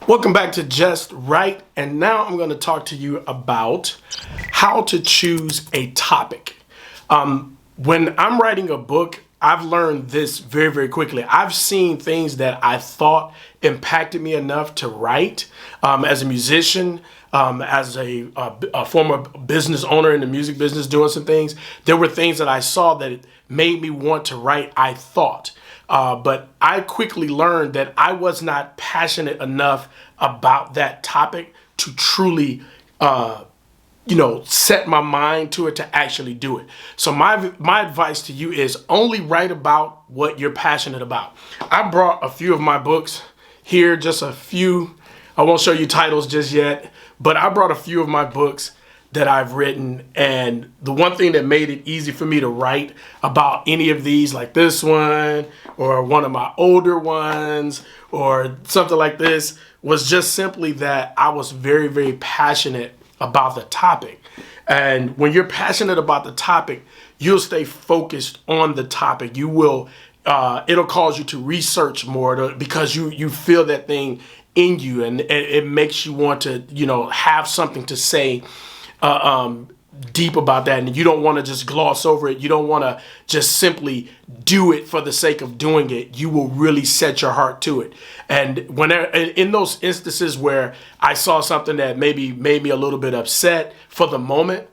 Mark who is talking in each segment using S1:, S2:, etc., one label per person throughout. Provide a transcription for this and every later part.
S1: Welcome back to Just Right, and now I'm going to talk to you about how to choose a topic. When I'm writing a book, I've learned this very, very quickly. I've seen things that I thought impacted me enough to write. As a musician, as a former business owner in the music business doing some things, there were things that I saw that made me want to write, I thought. But I quickly learned that I was not passionate enough about that topic to truly, set my mind to it to actually do it. So my advice to you is only write about what you're passionate about. I brought a few of my books here, just a few. I won't show you titles just yet, but I brought a few of my books that I've written, and the one thing that made it easy for me to write about any of these, like this one or one of my older ones or something like this, was just simply that I was very, very passionate about the topic. And when you're passionate about the topic, you'll stay focused on the topic. You will it'll cause you to research more because you feel that thing in you, and it makes you want to have something to say deep about that, and you don't want to just gloss over it. You don't want to just simply do it for the sake of doing it. You will really set your heart to it. And in those instances where I saw something that maybe made me a little bit upset for the moment,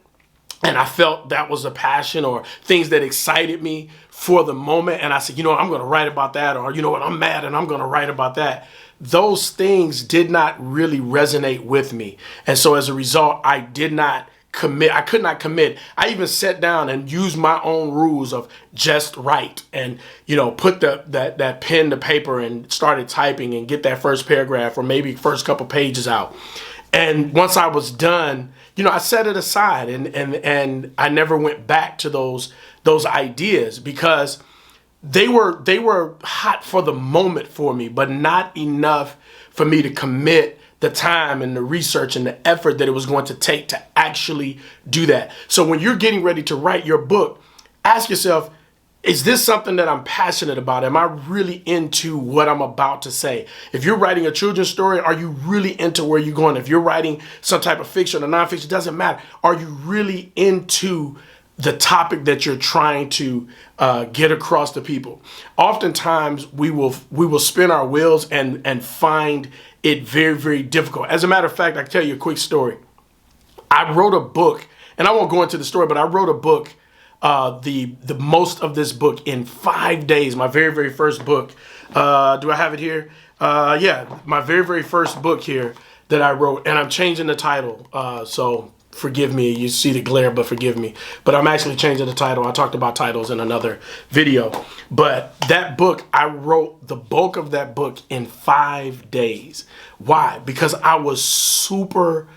S1: and I felt that was a passion or things that excited me for the moment, and I said, I'm going to write about that, or I'm mad and I'm going to write about that. Those things did not really resonate with me. And so as a result, I did not commit. I could not commit. I even sat down and used my own rules of just write and, put that pen to paper and started typing and get that first paragraph or maybe first couple pages out. And once I was done, I set it aside and I never went back to those ideas because they were hot for the moment for me, but not enough for me to commit the time and the research and the effort that it was going to take to actually do that. So when you're getting ready to write your book, ask yourself, is this something that I'm passionate about? Am I really into what I'm about to say? If you're writing a children's story, are you really into where you're going? If you're writing some type of fiction or nonfiction, it doesn't matter. Are you really into the topic that you're trying to get across to people? Oftentimes we will spin our wheels and find it very, very difficult. As a matter of fact, I can tell you a quick story. I wrote a book, and I won't go into the story, but I wrote a book, the most of this book in 5 days. My very, very first book. Do I have it here? Yeah, my very, very first book here that I wrote, and I'm changing the title. So forgive me, you see the glare, but forgive me. But I'm actually changing the title. I talked about titles in another video. But that book, I wrote the bulk of that book in 5 days. Why? Because I was super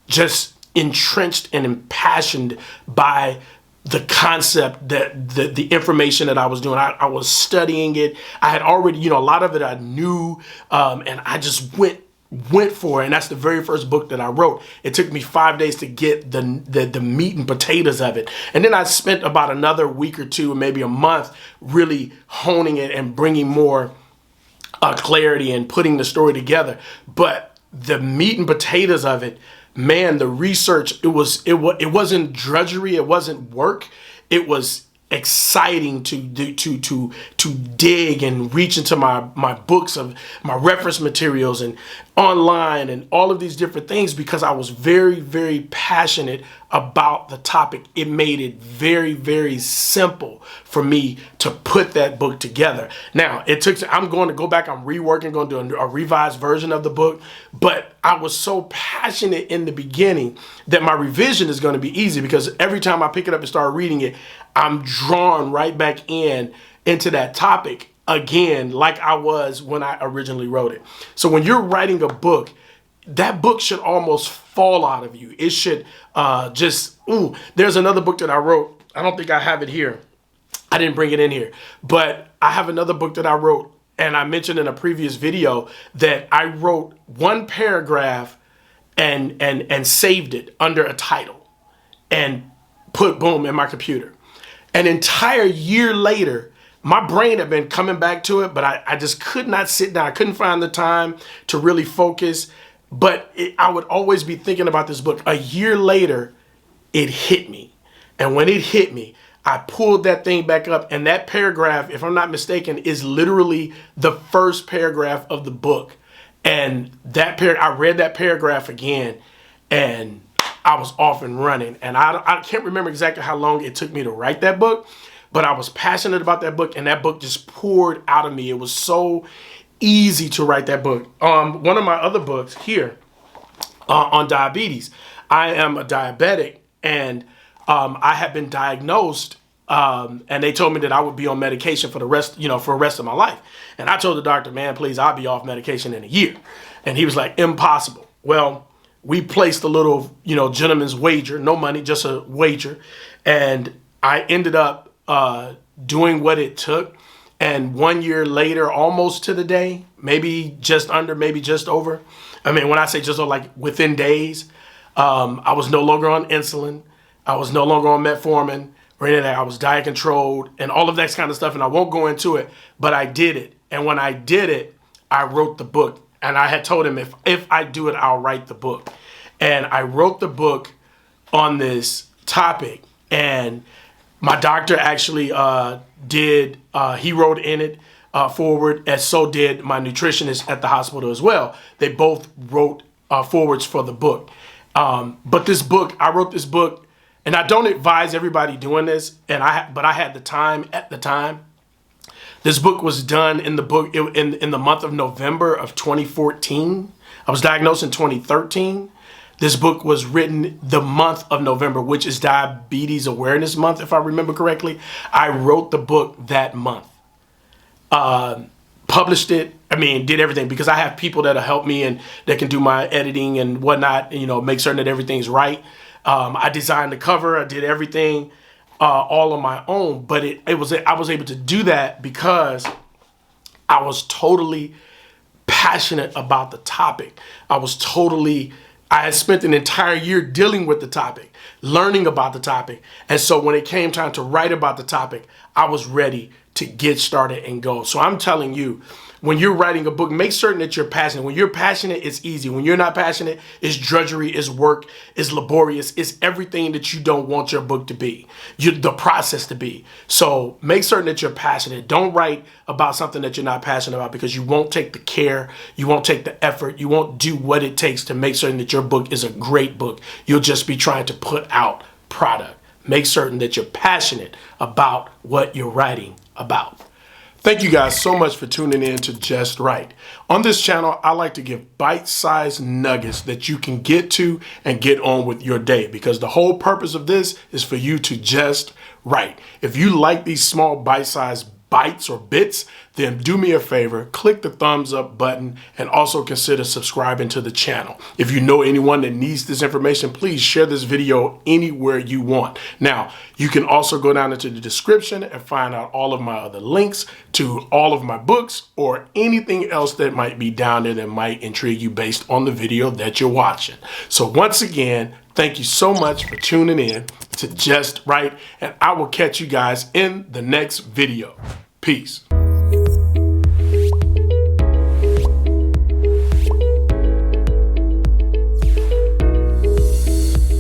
S1: just entrenched and impassioned by the concept, that the information that I was doing. I was studying it. I had already, a lot of it I knew, and I just went for it. And that's the very first book that I wrote. It took me 5 days to get the meat and potatoes of it. And then I spent about another week or two, maybe a month, really honing it and bringing more clarity and putting the story together. But the meat and potatoes of it, man, the research, it wasn't drudgery. It wasn't work. It was exciting to dig and reach into my books of my reference materials and online and all of these different things, because I was very, very passionate about the topic. It made it very, very simple for me to put that book together. Now I'm going to go back, I'm reworking, going to do a revised version of the book, but I was so passionate in the beginning that my revision is going to be easy, because every time I pick it up and start reading it, I'm drawn right back into that topic again, like I was when I originally wrote it. So when you're writing a book, that book should almost fall out of you. It should there's another book that I wrote. I don't think I have it here. I didn't bring it in here, but I have another book that I wrote, and I mentioned in a previous video that I wrote one paragraph and saved it under a title and put boom in my computer. An entire year later, my brain had been coming back to it, but I just could not sit down. I couldn't find the time to really focus. But I would always be thinking about this book. A year later, it hit me. And when it hit me, I pulled that thing back up. And that paragraph, if I'm not mistaken, is literally the first paragraph of the book. And I read that paragraph again, and I was off and running. And I can't remember exactly how long it took me to write that book, but I was passionate about that book, and that book just poured out of me. It was so easy to write that book. One of my other books here on diabetes, I am a diabetic, and I have been diagnosed, and they told me that I would be on medication for the rest of my life. And I told the doctor, man, please, I'll be off medication in a year. And he was like, impossible. Well, we placed a little, gentleman's wager, no money, just a wager. And I ended up doing what it took. And 1 year later, almost to the day, maybe just under, maybe just over. I mean, when I say just over, like within days, I was no longer on insulin. I was no longer on metformin or any of that. I was diet controlled and all of that kind of stuff. And I won't go into it, but I did it. And when I did it, I wrote the book. And I had told him if I do it, I'll write the book. And I wrote the book on this topic. And my doctor actually he wrote in it forward, as so did my nutritionist at the hospital as well. They both wrote forwards for the book. But this book, I wrote this book, and I don't advise everybody doing this, but I had the time at the time. This book was done in the month of November of 2014. I was diagnosed in 2013. This book was written the month of November, which is Diabetes Awareness Month, if I remember correctly. I wrote the book that month. Published it, did everything, because I have people that'll help me and that can do my editing and whatnot, make certain that everything's right. I designed the cover, I did everything all on my own, but I was able to do that because I was totally passionate about the topic. I had spent an entire year dealing with the topic, learning about the topic. And so when it came time to write about the topic, I was ready to get started and go. So I'm telling you, when you're writing a book, make certain that you're passionate. When you're passionate, it's easy. When you're not passionate, it's drudgery, it's work, it's laborious, it's everything that you don't want your book to be, the process to be. So make certain that you're passionate. Don't write about something that you're not passionate about, because you won't take the care, you won't take the effort, you won't do what it takes to make certain that your book is a great book. You'll just be trying to put out product. Make certain that you're passionate about what you're writing about. Thank you guys so much for tuning in to Just Right. On this channel, I like to give bite-sized nuggets that you can get to and get on with your day, because the whole purpose of this is for you to just right. If you like these small bite-sized bites or bits, then do me a favor, click the thumbs up button, and also consider subscribing to the channel. If you know anyone that needs this information, please share this video anywhere you want. Now, you can also go down into the description and find out all of my other links to all of my books or anything else that might be down there that might intrigue you based on the video that you're watching. So once again, thank you so much for tuning in to Just Right, and I will catch you guys in the next video. Peace.